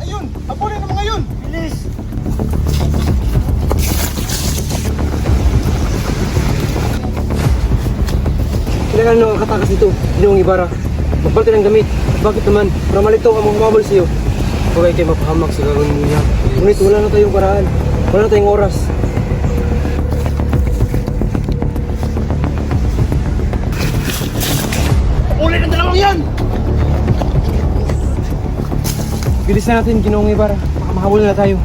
Ayun! Habulin mo ngayon! Bilis! Kailangan nyo ang katakas dito, Ginoong Ibarra. Magpalit ng gamit. Bakit naman? Para malito ang mga mabal sa'yo. Huwag kayo mapahamak sa gagawin niya. Ngunit wala na tayong paraan. Wala na tayong oras. Ulit ang dalawang yan! Bilis na natin, Ginoong Ibarra. Baka mahabol na tayo.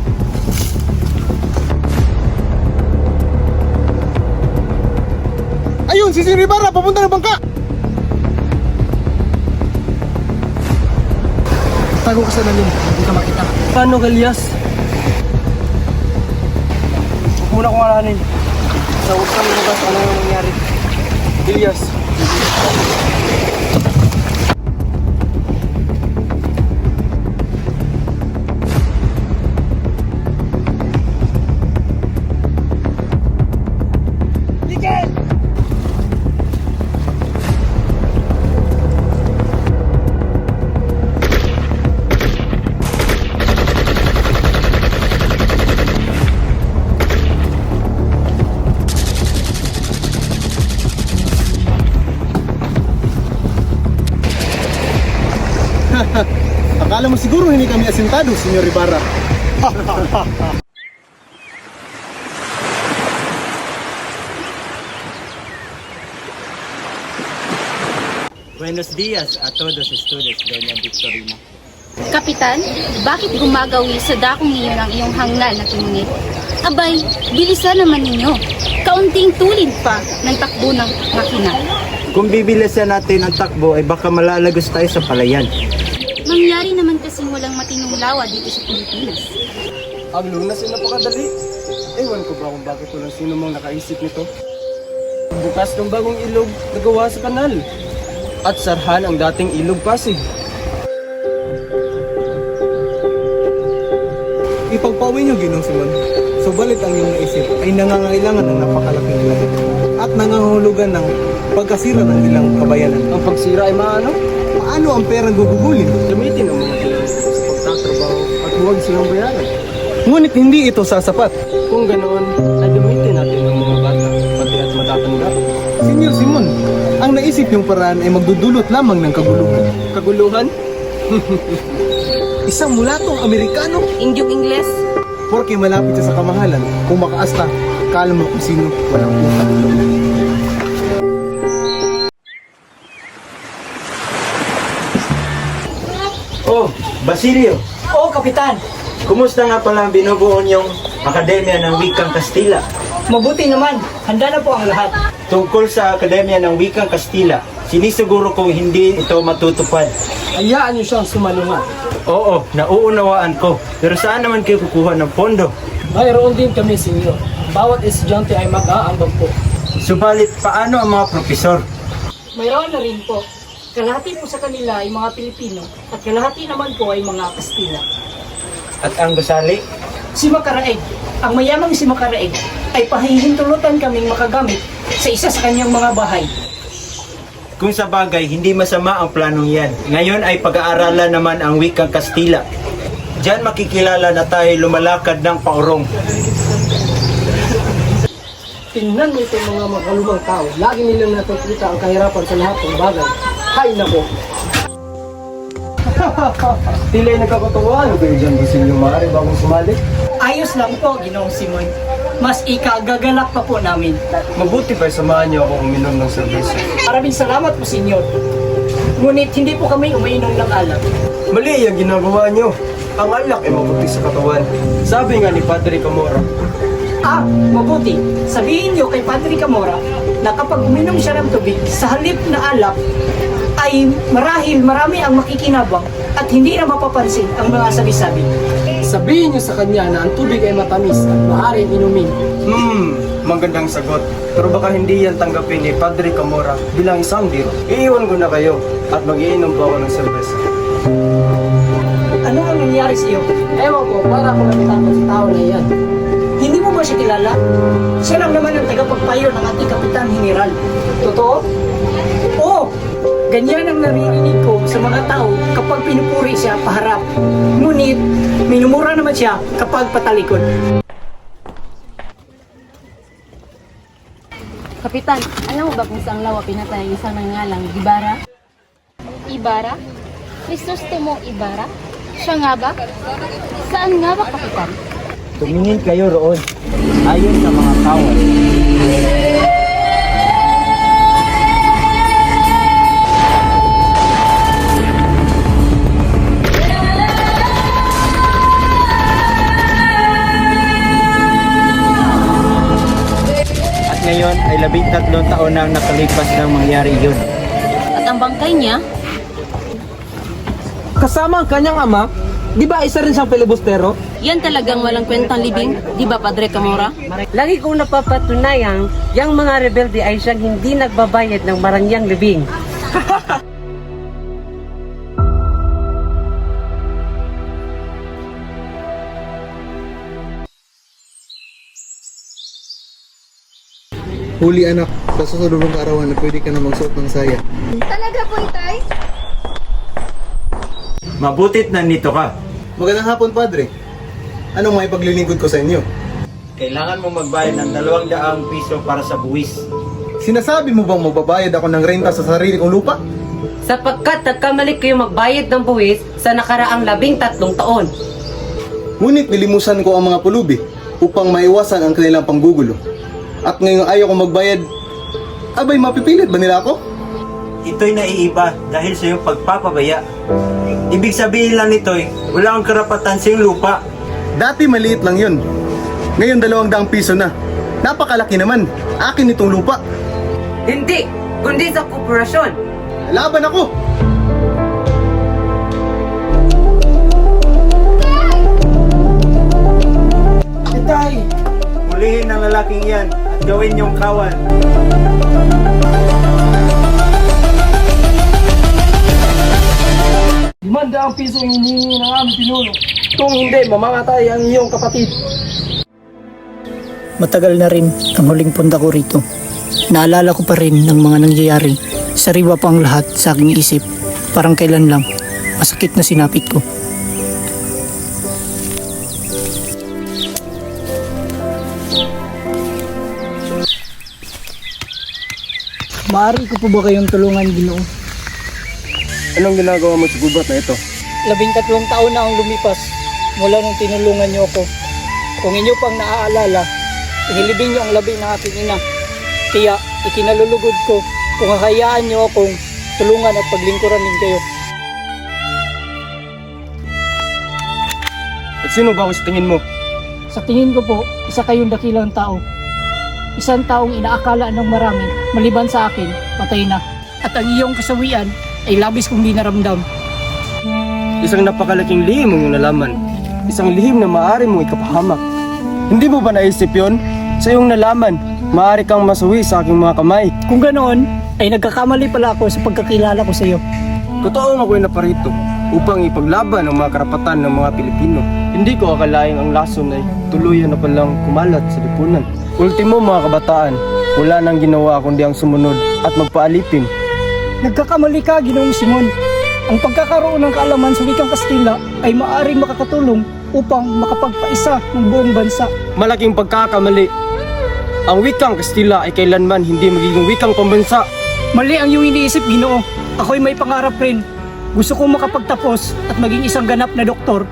Ayun! Si Sir Ibarra! Papunta ng bangka! Tago ka sa lalim. Hindi ka makita. Paano, Galias? Huwag muna kong alahanin. Sa huwag kang lumabas, ano yung nangyari. Galias. Akala mo siguro hindi kami asintado, Senyor Ibarra. Buenos días a todos students, Doña Victorina. Kapitan, bakit gumagawi sa dakong iyon ang iyong hangal na tinunit? Abay, bilisan naman ninyo. Kaunting tulid pa ng takbo ng makina. Kung bibilisan natin ang takbo ay baka malalagos tayo sa palayan. Mangyari naman kasing walang matinong lawa dito sa Pilipinas. Ang lunas ay napakadali. Ewan ko ba kung bakit walang sino mang nakaisip nito. Bukas ng bagong ilog na gawa sa kanal. At sarhan ang dating ilog Pasig. Ipagpawin niyo, Ginong Simon. Subalit ang iyong naisip ay nangangailangan ng napakalaking langit at nangangahulugan ng pagkasira ng ilang kabayanan. Ang pagsira ay maano? Paano ang perang gugugulin? Gamitin ang mga ilan sa pagtatrabaho at huwag silang bayaran. Ngunit hindi ito sasapat. Kung ganoon, ay gamitin natin ang mga bata, pati at matatanda. Senyor Simon, ang naisip niyong paraan ay magdudulot lamang ng kaguluhan. Kaguluhan? Isang mulatong Amerikano, Indyong Ingles, porke malapit siya sa kamahalan, kung makaasta, kala mo kung sino walang utang. Oh, Basilio, Oo, Kapitan. kumusta nga pala ang binubuo niyong Akademya ng Wikang Kastila? Mabuti naman. Handa na po ang lahat. Tungkol sa Akademya ng Wikang Kastila, sinisiguro kong hindi ito matutupad. Hayaan niyo siyang sumalungat. Oo, nauunawaan ko. Pero saan naman kayo kukuha ng pondo? Mayroon din kami, senyor. Bawat estudyante ay mag-aambag po. Subalit, paano ang mga profesor? Mayroon na rin po. Kalahati po sa kanila ay mga Pilipino at kalahati naman po ay mga Kastila. At ang gusali? Si Macaraeg, ang mayamang si Macaraeg, ay pahihintulutan kaming makagamit sa isa sa kanyang mga bahay. Kung sa bagay, hindi masama ang planong yan. Ngayon ay pag-aaralan naman ang wikang Kastila. Diyan makikilala na tayo lumalakad ng paurong. Tingnan mo itong mga makalumang tao. Lagi nilang nakikita ang kahirapan sa lahat ng bagay. Hay nako! Tila ay nagkakatuwaan kayo dyan, Basilio. Maaari ba akong sumali? Ayos lang po, Ginoong Simon. Mas ikagagalak pa po namin. Mabuti pa samahan niyo ako uminom ng serbesa. Maraming salamat po, Senyor. Ngunit hindi po kami umainom ng alak. Mali ang ginagawa niyo. Ang alak ay mabuti sa katawan. Sabi nga ni Padre Camora, Ah, mabuti. Sabihin niyo kay Padre Camora na kapag uminom siya ng tubig sa halip na alak, ay marahil marami ang makikinabang at hindi na mapapansin ang mga sabi-sabi. sabihin niyo sa kanya na ang tubig ay matamis at maaaring inumin. Magandang sagot. Pero baka hindi yan tanggapin ni Padre Camora bilang isang biro. Iiwan ko na kayo at mag-iinom pa ako ng serbesa. Ano ang nangyari sa iyo? Ewan ko, para ako napitakot sa tao na yan. Hindi mo ba ba siya kilala? Siya lang naman ang tagapagpayo ng ating Kapitan General. Totoo? Oo! Ganyan ang naririnig ko sa mga tao kapag pinupuri siya paharap. Ngunit, minumura naman siya kapag patalikod. Kapitan, alam mo ba kung saan lawa pinatay ang isang nangalang Ibarra? Ibarra? Crisostomo Ibarra? Siya nga ba? Saan nga ba, Kapitan? Tumingin kayo roon. Ayon sa mga kawal. At ngayon ay 13 taon na ang nakalipas nang mangyari yun. At ang bangkay niya, Kasama ang kanyang ama, di ba isa rin siyang filibustero? Yan talagang walang kwentang libing, di ba Padre Camora? Lagi kong napapatunayang, yang mga rebelde ay siyang hindi nagbabayad ng marangyang libing. Huli anak, sa susunod ng arawan na pwede ka na magsuot ng saya. talaga po, Itay? Mabutit na nito ka. Magandang hapon, Padre. Anong may paglilingkod ko sa inyo? Kailangan mo magbayad ng 200 piso para sa buwis. Sinasabi mo bang magbabayad ako ng renta sa sarili kong lupa? Sapagkat nagkamali kayo magbayad ng buwis sa nakaraang 13 taon. Ngunit nilimusan ko ang mga pulubi upang maiwasan ang kanilang panggugulo. At ngayong ayaw ko magbayad, abay mapipilit ba nila ako? Ito'y naiiba dahil sa iyong pagpapabaya. Ibig sabihin lang nito'y wala kang karapatan sa iyong lupa. Dati maliit lang yun. Ngayon 200 piso na. Napakalaki naman. Akin itong lupa. Hindi, kundi sa koperasyon. Laban ako! Itay! Hulihin ang lalaking yan at gawin niyong kawal. Limanda ang piso ang hinihingi ng aming pinuno. Kung hindi, mamamatay ang iyong kapatid. Matagal na rin ang huling punta ko rito. Naalala ko pa rin ng mga nangyayari. Sariwa pa ang lahat sa aking isip. Parang kailan lang, masakit na sinapit ko. Maaari ko po ba kayong tulungan, Ginoo? Anong ginagawa mo sa gubat na ito? 13 taon na ang lumipas mula nung tinulungan niyo ako. Kung inyo pang naaalala, inilibing niyo ang labi ng aking ina. Kaya ikinalulugod ko kung hahayaan niyo akong tulungan at paglingkuran din kayo. At sino ba ako sa tingin mo? Sa tingin ko po, isa kayong dakilang tao. Isang taong inaakala ng marami, maliban sa akin, patay na. At ang iyong kasawian ay labis kong di naramdam. Isang napakalaking lihim mong nalaman. Isang lihim na maaari mong ikapahamak. Hindi mo ba naisip yon? Sa iyong nalaman, maaari kang masuwi sa aking mga kamay. Kung ganoon, ay nagkakamali pala ako sa pagkakilala ko sa iyo. Totoong ako'y naparito upang ipaglaban ang mga karapatan ng mga Pilipino. Hindi ko akalaing ang lason ay tuluyan na palang kumalat sa lipunan. Ultimo mga kabataan, wala nang ginawa kundi ang sumunod at magpaalipin. Nagkakamali ka, Ginoong Simon. Ang pagkakaroon ng kaalaman sa wikang Kastila ay maaaring makakatulong upang makapagpaisa ng buong bansa. Malaking pagkakamali. Ang wikang Kastila ay kailanman hindi magiging wikang pambansa. Mali ang iyong iniisip, Ginoo. Ako'y may pangarap rin. Gusto kong makapagtapos at maging isang ganap na doktor.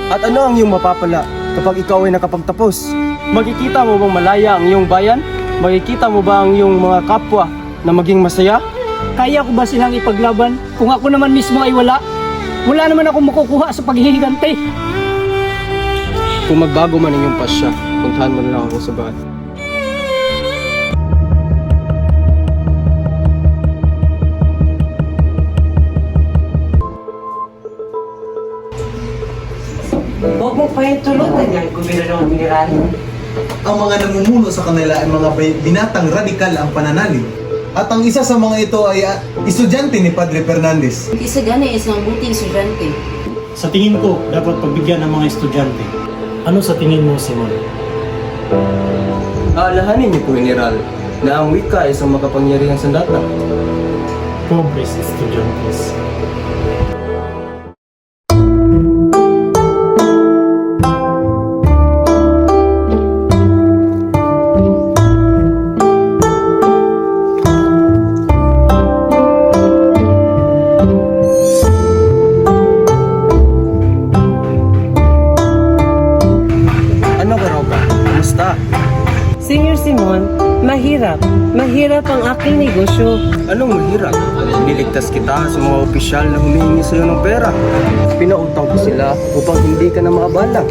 At ano ang iyong mapapala kapag ikaw ay nakapagtapos? Makikita mo bang malaya ang iyong bayan? Makikita mo ba ang iyong mga kapwa na maging masaya? Kaya ko ba silang ipaglaban kung ako naman mismo ay wala? Wala naman akong makukuha sa paghihigante. Kung magbago man ang iyong pasya, puntahan mo na lang ako sa bahay. Huwag mo pa yung tulutan yung gobernador General. Ang mga namumuno sa kanila ay mga binatang radikal ang pananalig. At ang isa sa mga ito ay estudyante ni Padre Fernandez. Isa gani isang buting estudyante. Sa tingin ko, dapat pagbigyan ng mga estudyante. Ano sa tingin mo, Simon? Aalahanin niyo po, General, na ang wika ay isang makapangyarihang sandata. Pobres estudiantes. Ano ka, Roga? Kamusta? Senior Simon, mahirap. Mahirap ang aking negosyo. Anong mahirap? Niligtas kita sa mga opisyal na humihingi sa'yo ng pera. Pinautang ko sila upang hindi ka na maabala.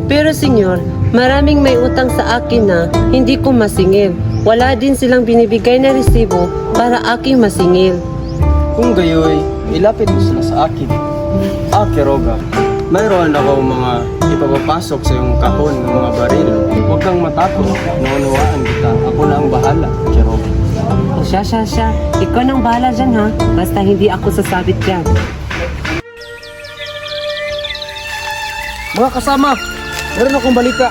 Pero senyor, maraming may utang sa akin na hindi ko masingil. Wala din silang binibigay na resibo para aking masingil. Kung gayoy, ilapit mo sila sa akin. Keroga, mayroon ako mga ipapapasok sa iyong kahon ng mga baril. Huwag kang matakot. Naunawaan kita. Ako na ang bahala, Keroga. O siya. Ikaw nang bahala dyan ha. Basta hindi ako sasabit dyan. Mga kasama, meron akong balita.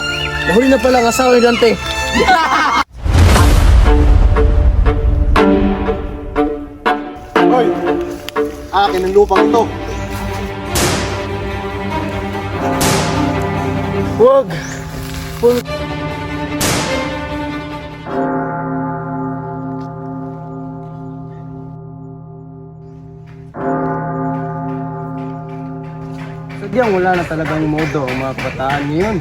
Nahuli na pala ang asawa ni Dante. Hoy! Akin ang lupang ito. Huwag! Sadyang wala na talagang modo ang mga kabataan ngayon.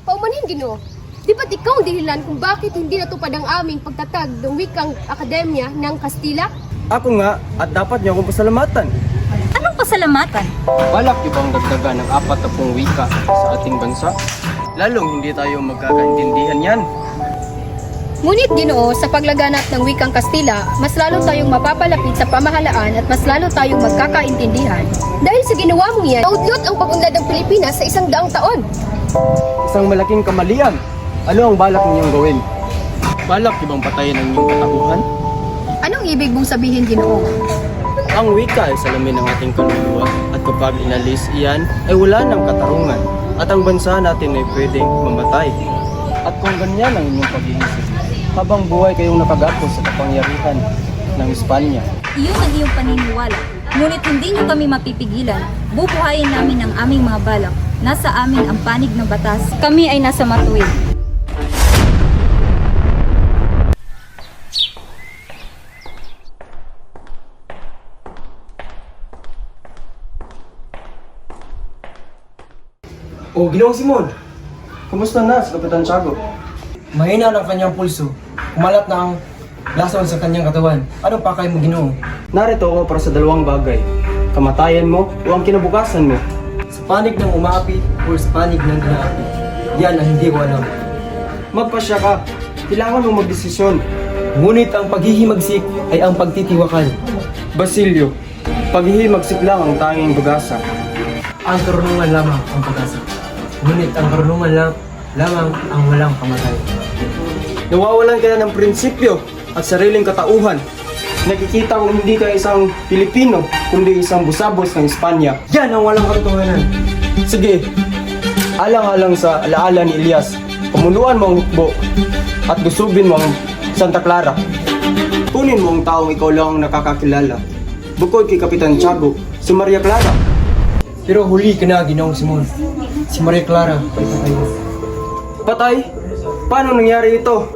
Paumanhin, Ginoo. Di ba't ikaw ang dahilan kung bakit hindi natupad ang aming pagtatag ng wikang akademya ng Kastila? Ako nga, at dapat niyo akong pasalamatan. Anong pasalamatan? Balak niyo bang dagdagan ng 40 wika sa ating bansa? Lalong hindi tayo magkakaintindihan yan. Ngunit, Ginoo, sa paglaganap ng wikang Kastila, mas lalo tayong mapapalapit sa pamahalaan at mas lalo tayong magkakaintindihan. Dahil sa ginawa mong yan, naudlot ang pag-unlad ng Pilipinas sa 100 taon. Isang malaking kamalian. Ano ang balak ninyong gawin? Balak niyo bang patayin ang inyong katauhan? Anong ibig mong sabihin, Ginoo? Ang wika ay salamin ng ating kaluluwa at kapag inalis iyan ay wala ng katarungan at ang bansa natin ay pwedeng mamatay. At kung ganyan ang inyong pag-iisip, habang buhay kayong nakagapos sa kapangyarihan ng Espanya. Iyon ang iyong paniniwala. Ngunit hindi niyo kami mapipigilan. Bubuhayin namin ang aming mga balak. Nasa amin ang panig ng batas. Kami ay nasa matuwid. Oh, Ginoong Simon! Kumusta na si Kapitan Tiago? Mahina ang kanyang pulso. Kumalat na ang lason sa kanyang katawan. Anong pakay mo, Ginoo? Narito ako para sa dalawang bagay. Kamatayan mo o ang kinabukasan mo. Sa panig ng umaapi o sa panig ng inaapi. Yan ang hindi ko alam. Magpasya ka. Kailangan mong magdesisyon. Ngunit ang paghihimagsik ay ang pagtitiwakal. Basilio, paghihimagsik lang ang tanging pag-asa. Ang karunungan lamang ang pag-asa. Ngunit ang karunungan lamang ang walang kamatay. Nawawalan ka na ng prinsipyo at sariling katauhan. Nakikita kong hindi ka isang Pilipino, kundi isang busabos ng Espanya. Yan ang walang katotohanan. Sige, alang-alang sa alaala ni Elias, pamunuan mo ang hukbo at gusubin mo ang Santa Clara. Kunin mo ang taong ikaw lang ang nakakakilala. Bukod kay Kapitan Tiago, si Maria Clara. Pero huli ka na, Ginoong Simon. Si Maria Clara ay patay na. Patay? Paano nangyari ito?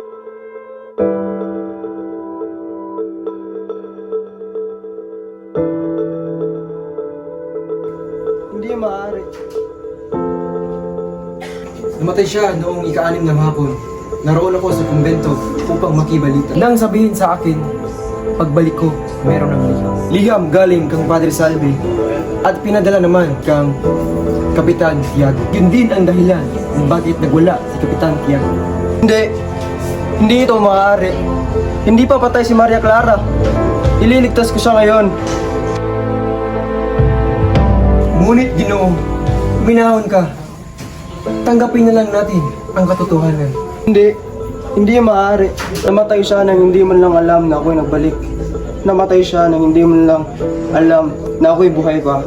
Hindi maaari. Namatay siya noong ika-6 ng hapon. Naroon ako sa kumbento upang makibalita. Nang sabihin sa akin, pagbalik ko, meron ng liham. Liham galing kang Padre Salve at pinadala naman kang Kapitan Tiago. Yun din ang dahilan kung bakit nagwala si Kapitan Tiago. Hindi ito maaari. Hindi pa patay si Maria Clara. Ililigtas ko siya ngayon. Ngunit Ginoo, minahon ka. Tanggapin na lang natin ang katotohanan. Hindi maaari. Namatay siya nang hindi man lang alam na ako'y nagbalik. Namatay siya nang hindi man lang alam na ako'y buhay pa.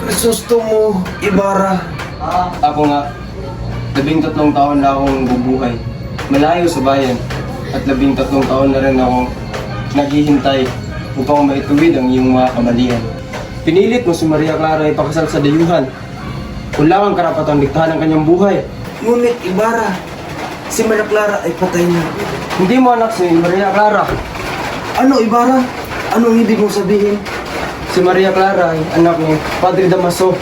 Crisostomo Ibarra. Ako nga, 13 taon na akong bubuhay. Malayo sa bayan. At 13 taon na rin akong naghihintay upang maituwid ang iyong mga kamalian. Pinilit mo si Maria Clara ay ipakasal sa dayuhan. Wala kang karapatang diktahan ang kanyang buhay. Ngunit Ibarra, si Maria Clara ay patay na. Hindi mo anak si Maria Clara. Ano Ibarra? Anong ibig mong sabihin? Si Maria Clara ay anak ni Padre Damaso.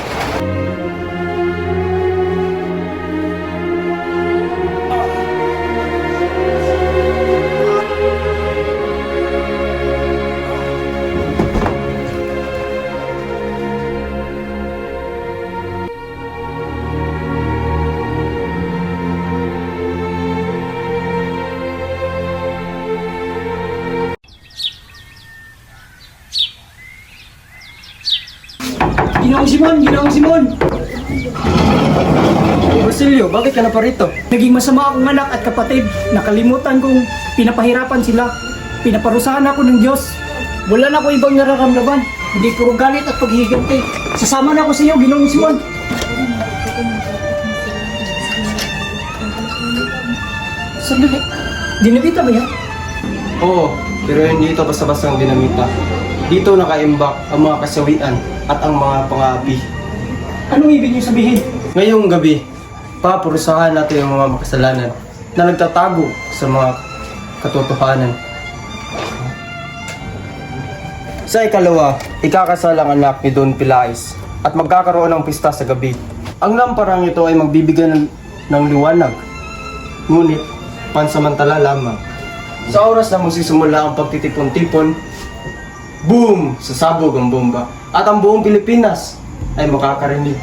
Ginoong Simon! Basilio, bakit ka na pa rito? Naging masama akong anak at kapatid. Nakalimutan kong pinapahirapan sila. Pinaparusahan ako ng Diyos. Wala na ako ibang nararamdaman. Hindi puro galit at paghihiganti. Sasama na ako sa iyo, Ginoong Simon. Sandali. Dinamita ba yan? Oo, pero hindi ito basta-bastang dinamita. Dito nakaimbak ang mga kasawian at ang mga pangapi. Anong ibig niyo sabihin? Ngayong gabi, papurusahan natin ang mga makasalanan na nagtatago sa mga katotohanan. Sa ikalawa, ikakasal ang anak ni Don Pilais at magkakaroon ng pista sa gabi. Ang lamparang ito ay magbibigay ng liwanag, ngunit pansamantala lamang. Sa oras na magsisimula ang pagtitipon-tipon, boom! Sasabog ang bomba at ang buong Pilipinas ay makakarinig.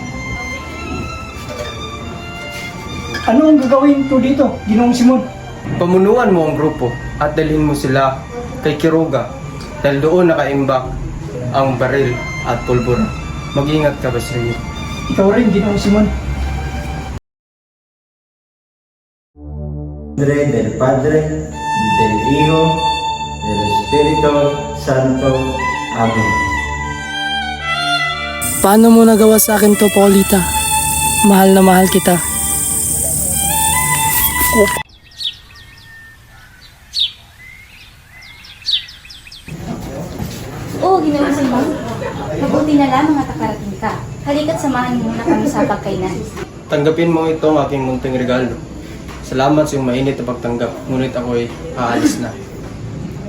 Ano ang gagawin ko dito, Ginoong Simon? Pamunuan mo ang grupo at dalhin mo sila kay Quiroga dahil doon nakaimbak ang baril at pulbura. Mag-ingat ka, Basilio. Ikaw rin, Ginoong Simon. Padre del Padre, del Hijo, del Espíritu Santo. Amen. Paano mo nagawa sa akin to, Paulita? Mahal na mahal kita. Oo, Ginoong Simon. Mabuti na lamang at nakarating ka. Halika't samahan mo na kami sa pagkainan. Tanggapin mo ito ang aking munting regalo. Salamat sa iyong mainit na pagtanggap, ngunit ako ay aalis na.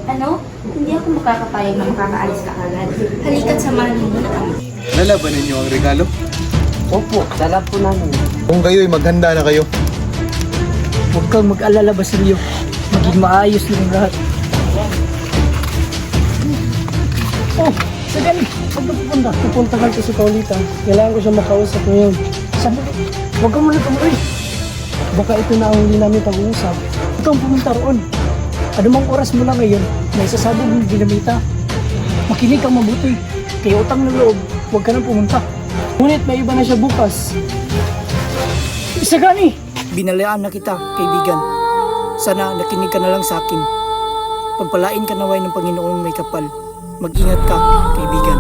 Ano? Hindi ako makakapayag na makakaalis ka agad. Halika't samahan mo na kami. Dala ba ninyo ang regalo? Opo, dala po namin. Kung kayo'y maghanda na kayo. Huwag kang mag-alala, Basilio. Maging maayos ng lahat. Oh, sagani. Saan ka pupunta? Pupunta ka si Paulita. Kailangan ko siya makausap ngayon. Sandali. Huwag ka muna tumuloy. Baka ito na ang huli namin pag-uusap. Ikaw ang pumunta roon. Anumang oras mo na ngayon na isasabog ng dinamita. Makinig kang mabuti. Kaya utang ng loob, huwag ka nang pumunta. Ngunit may iba na siya bukas. Isagani! Binalayaan na kita, kaibigan. Sana nakinig ka na lang sa akin. Pagpalain ka naway ng Panginoong may kapal. Mag-ingat ka, kaibigan.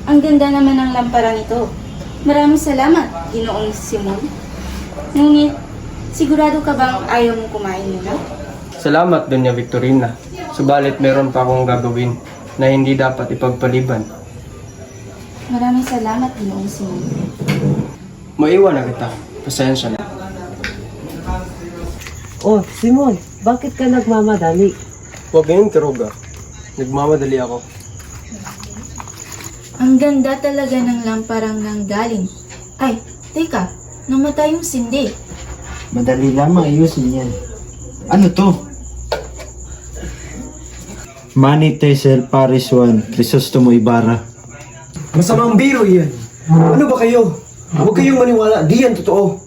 Ang ganda naman ng lamparang ito. Maraming salamat, Ginoong Simon. Ngunit, sigurado ka bang ayaw mong kumain muna? Salamat, Doña Victorina. Subalit meron pa akong gagawin na hindi dapat ipagpaliban. Maraming salamat, Ginoong Simon. Maiwan na kita. Pasensya na. Oh, Simon, bakit ka nagmamadali? Huwag ngayon, Quiroga. Nagmamadali ako. Ang ganda talaga ng lamparang nanggaling. Ay, teka, namatay yung sindi. Madali lamang ayusin yan. Ano to? Manny Tesel Paris 1, Crisostomo Ibarra. Masamang biro yan. Ano ba kayo? Huwag kayong maniwala. Di yan totoo.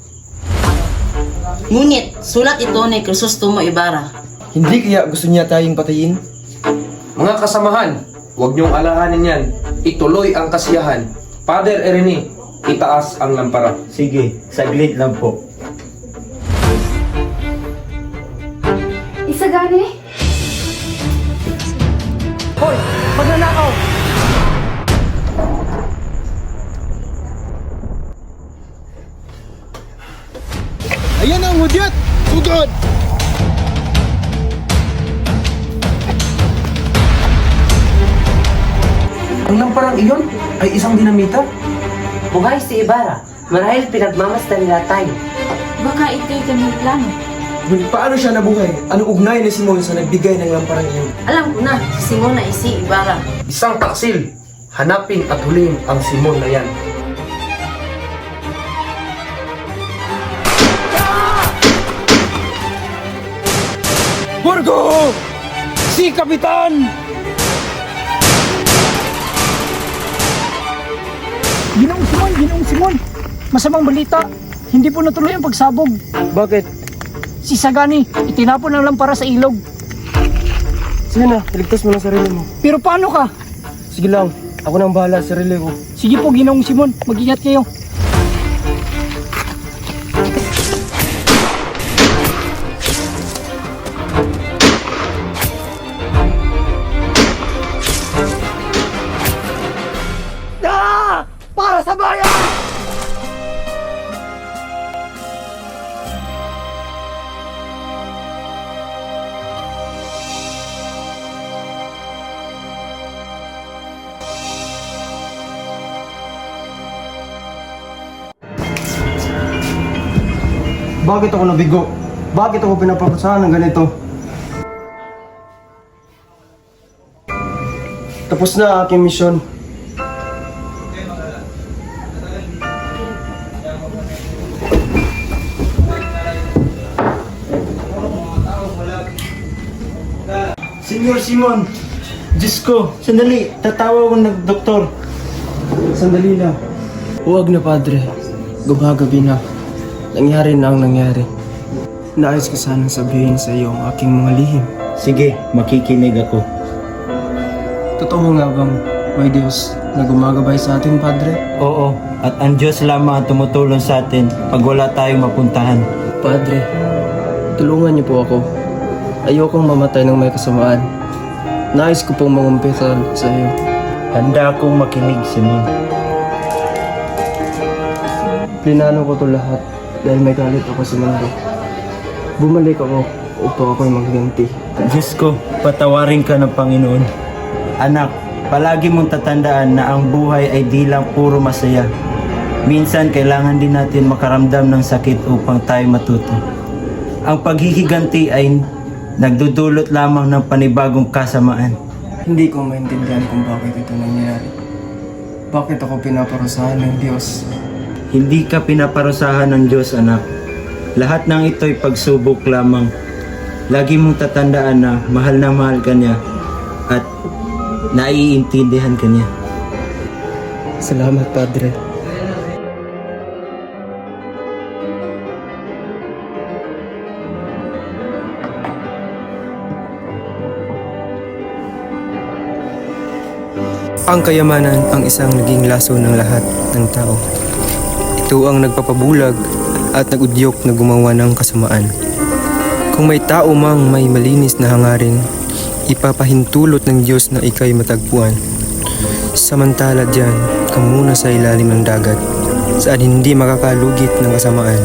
Ngunit, sulat ito ni Crisostomo Ibarra. Hindi kaya gusto niya tayong patayin? Mga kasamahan, huwag niyong alahanin yan. Ituloy ang kasiyahan. Father Ernie, itaas ang lampara. Sige, saglit lang po. Isagani? Hoy, magnanakaw! Ayan ang hudyat! Sugod! Ang lamparang iyon ay isang dinamita. Buhay si Ibarra. Marahil pinagmamasdan nila tayo. Baka ito'y kanyang plano. Ngunit paano siya nabuhay? Anong ugnay ni Simon sa nagbigay ng lamparang iyon? Alam ko na, si Simon ay si Ibarra. Isang taksil. Hanapin at huliin ang Simon na yan. Burgo! Si Kapitan! Ginoong Simon! Masamang balita, hindi po natuloy ang pagsabog. Bakit? Si Sagani, itinapon ang lampara sa ilog. Sige na, iligtas mo ng sarili mo. Pero paano ka? Sige lang, ako nang bahala sa sarili ko. Sige po, Ginoong Simon, mag-ingat kayo. Para sa bayan! Bakit ako nabigo? Bakit ako pinaparusahan ng ganito? Tapos na ang aking misyon. Senyor Simon, Diyos ko, sandali, tatawa ko ng doktor. Sandali lang. Huwag na, Padre. Gumagabi na. Nangyari na ang nangyari. Nais ko sanang sabihin sa iyo ang aking mga lihim. Sige, makikinig ako. Totoo nga bang may Diyos na gumagabay sa atin, Padre? Oo, at ang Diyos lamang ang tumutulong sa atin pag wala tayong mapuntahan. Padre, tulungan niyo po ako. Ayokong mamatay ng may kasamaan. Nais ko pong mangumpisal sa iyo. Handa akong makinig, Simon. Plinano ko to lahat dahil may galit ako sa mundo. Bumalik ako upang ako'y magganti. Diyos ko, patawarin ka ng Panginoon. Anak, palagi mong tatandaan na ang buhay ay di lang puro masaya. Minsan kailangan din natin makaramdam ng sakit upang tayo matuto. Ang paghihiganti ay nagdudulot lamang ng panibagong kasamaan. Hindi ko maintindihan kung bakit ito nangyari. Bakit ako pinaparusahan ng Diyos? Hindi ka pinaparusahan ng Diyos, anak. Lahat ng ito'y pagsubok lamang. Lagi mong tatandaan na mahal ka niya at naiintindihan ka niya. Salamat, Padre. Ang kayamanan ang isang naging laso ng lahat ng tao. Ito ang nagpapabulag at nagudyok na gumawa ng kasamaan. Kung may tao mang may malinis na hangarin, ipapahintulot ng Diyos na ikay matagpuan. Samantala diyan ka muna sa ilalim ng dagat, saan hindi makakalugit ng kasamaan.